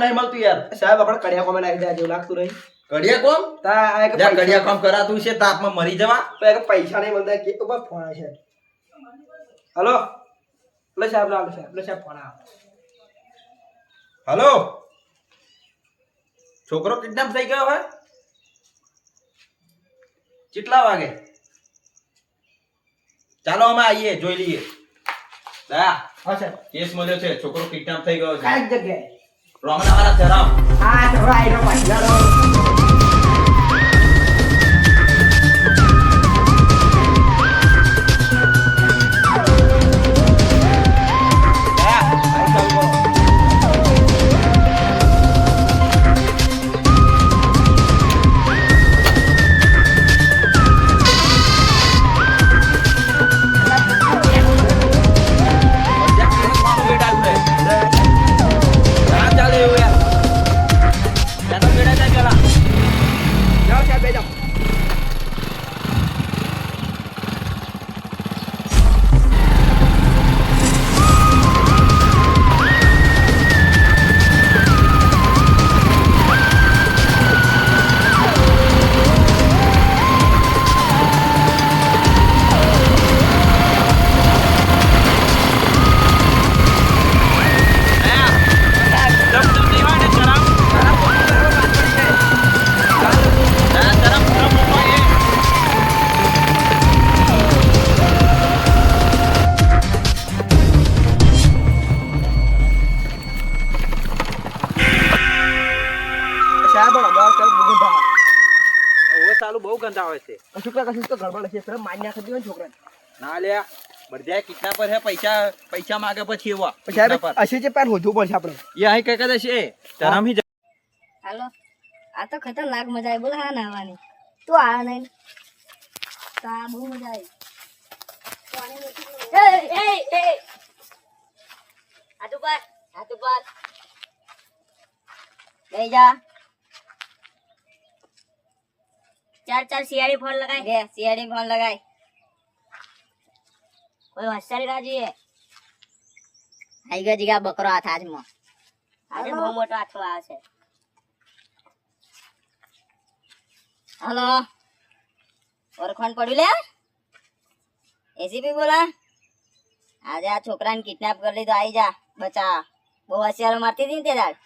નહીં મળતું યાર. સાહેબ આપણે કડિયા કોમે નાખી દે જેવું લાગતું નહીં. કડિયા કોમ તા આ એક જ્યાં કડિયા કોમ કરાતું છે તાપમાં મરી જવા. પૈસા નહીં મળતા કે ઉપર ફોન છે. હલો લે સાહેબ લાવ સાહેબ લે સાહેબ ફોન આવ. હલો, છોકરો કિડનેપ થઈ ગયો હે? કેટલા વાગે? ચાલો અમે આવીએ, જોઈ લઈએ. દયા, હા સાહેબ કેસ મળ્યો છે, છોકરો કિડનેપ થઈ ગયો છે. કઈ જગ્યાએ? રોમના વાળા ધરામ. હા ચલો આઈ પૈસા લો. બહુ ગંદા હોય છે. છોકરા કશું તો ગડબડ હશે. સર મારી નાખી દીધો ને છોકરાને. ના લ્યા, બધા કિડનેપર હે, પૈસા માંગે પછી એવા સાહેબ અશે છે પેન હોધવું પડશે આપણે. એ અહીં કઈ કદાચ છે ધરામ હી. હાલો, આ તો ખતરનાક મજા આવી. બોલ હા નાવાની તું આ નહીં તો આ બહુ મજા આવી. હાથ ઉપર લઈ જા. ચાર સીઆડી ફોન લગાય દે. સીઆડી ફોન લગાય. કોઈ હોશિયારી રાજી હે આઈ ગયા જીગા બકરો હાથ આજમાં. આજે બહુ મોટો હાથો આવે છે. હલો, ઓળખાણ પડ્યું લે? એસીપી બોલા? આજે આ છોકરાને કિડનેપ કરી લીધો. આઈ જા બચા. બહુ હોશિયારો મારતી હતી ને તે દાડ.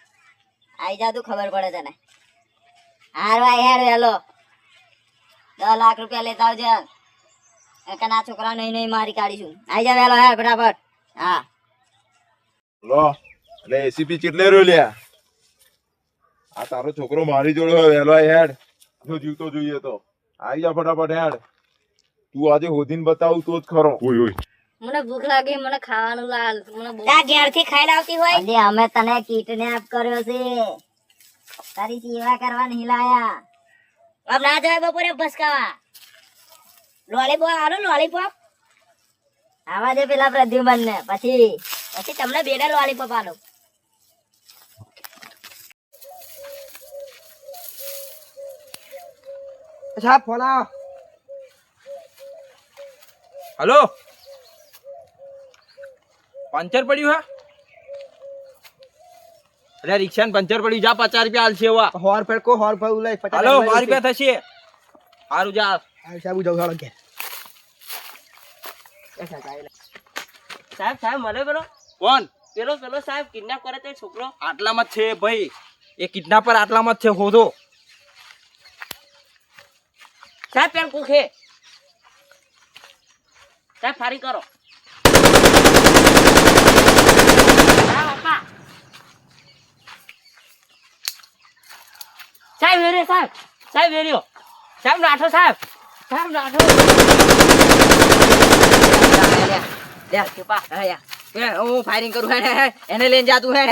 આઈ જા, તું ખબર પડે તને. હારવા હેડ વેલો 10 લાખ રૂપિયા લેતા આવજે. આ છોકરા નહીં મારી કાઢીશું. આઈ જા વેલો હેડ ફટાફટ. હા લો એટલે એસીપી કેટલે રહ્યો લ્યા? આ તારો છોકરો મારી જોડે વહેલો હેડ. જો જીવતો જોઈએ તો આઈ જા ફટાફટ હેડ. તું આજે હોધીને બતાવું તો જ ખરો. ઓય ઓય, મને ભૂખ લાગી, મને ખાવાનું લાલ. મને ઘેર થી ખાઈ આવતી હોય. અરે અમે તને કિડનેપ કર્યો છે, તારી સેવા કરવા નહીં લાયા. अब ना जाए बपोरे भसकावा. લોલીપોપ આલો, લોલીપોપ આવા દે પેલા પ્રદ્યુમન ને. પછી તમને બેને લોલીપોપ આલો. સાહેબ ફોન આવ. હલો, પંચર પડ્યું હે? અરે રિક્ષા પંચર પડ્યું, જા 50 રૂપિયા હાલ છે એવા. હોર ફેર કો હોર ફેર ઉલાય 50. હાલો, 100 રૂપિયા થશે. સારું જા. સાહેબ જાવ હાલો કે. સાહેબ મળે પેલો કોણ? પેલો સાહેબ કિડનેપ કરે તે છોકરો આટલામાં જ છે ભાઈ. એ કિડનેપર આટલામાં જ છે. હોધો સાહેબ. પેન કુખે સાહેબ ફારી કરો. સાહેબ વેર્યો, સાહેબ વેર્યો. સાહેબ નાઠો, સાહેબ નાઠો. હું ફાયરિંગ કરું. એને લઈને જાતું હે.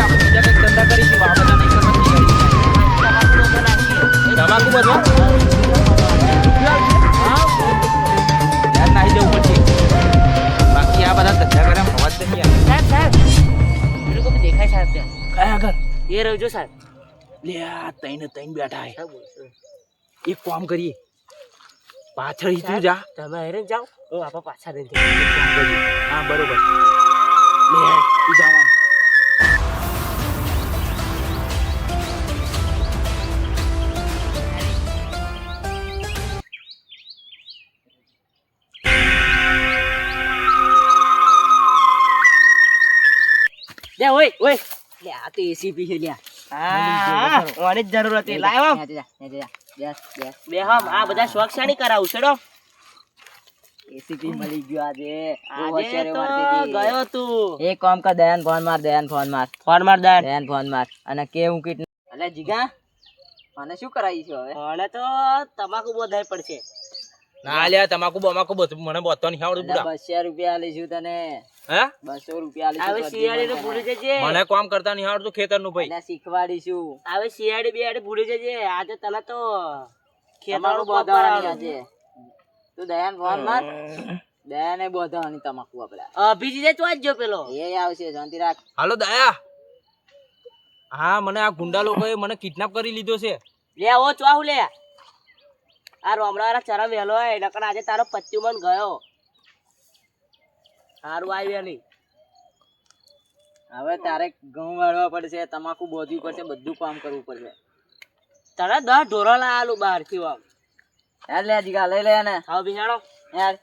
આપણે બીજા કંઈક ધંધા કરીશું. આ બધા નહીં કરવા. એ રહેજો સાહેબ. લે આ તઈને તઈને બેઠા હે. સાહેબ બોલશો. એક કામ કરીએ પાછળ તું જા. તમે હેરેન જાઓ હું આપા પાછા રહીને એક કામ કરીએ. હા બરોબર લે તું જા. લે ઓય ઓય લે આ તો એસીપી છે લ્યા. હા ઓની જ જરૂર હતી લાવ આમ. નેચે જા, નેચે જા. બેસ બેસ. બે હમ આ બધા શોખ શાની કરાવું છેડો. એસીપી મળી ગયો આજે. બહુ આજે હોશિયારી તો મારતી હતી. ગયો તું. એક કામ કર, દયાન ફોન માર, દયાન ફોન માર, ફોન માર દાન. દયાન ફોન માર અને કે હું કીટ અલે જીગા મને શું કરાવી છે હવે? મને તો તમાકુ બોધાય પડશે. ના લે તમાકુ બમાકુ બધું મને બોતો નહીં આવડતું અલા, બુડા. 200 રૂપિયા આલીશું તને. હે 200 રૂપિયા હવે શિયાળી ને ભૂલી જજે. મને કામ કરતા નહીં આવડતું ખેતરનું ભાઈ. અને શીખવાડીશું. હવે શિયાળી બિયાળી ભૂલી જજે. આજે તને તો તમારું ખેતરનું બોધાવાની બોધાવાની આજે. તું દયાન ફોન માર. દયાને બોધાવાની તમાકુ આપણે. અભિજીત તો જ જો પેલો. એ આવશે, શાંતિ રાખ. હાલો દયા. હા મને આ ગુંડા લોકોએ મને કિડનેપ કરી લીધો છે. લે ઓ ચાહુ લે. આ રોમડા વાળા ચરમ વેલો હોય નકર આજે તારો પત્યું મન ગયો. સારું આવ્યું નહીં. હવે તારે ઘઉં વાળવા પડશે, તમાકુ બોધવી પડશે, બધું કામ કરવું પડશે. તને 10 ઢોરો લાયાલું બહાર થી આમ. યાર લે જીગા લઈ લે ને હવે બિચારો યાર.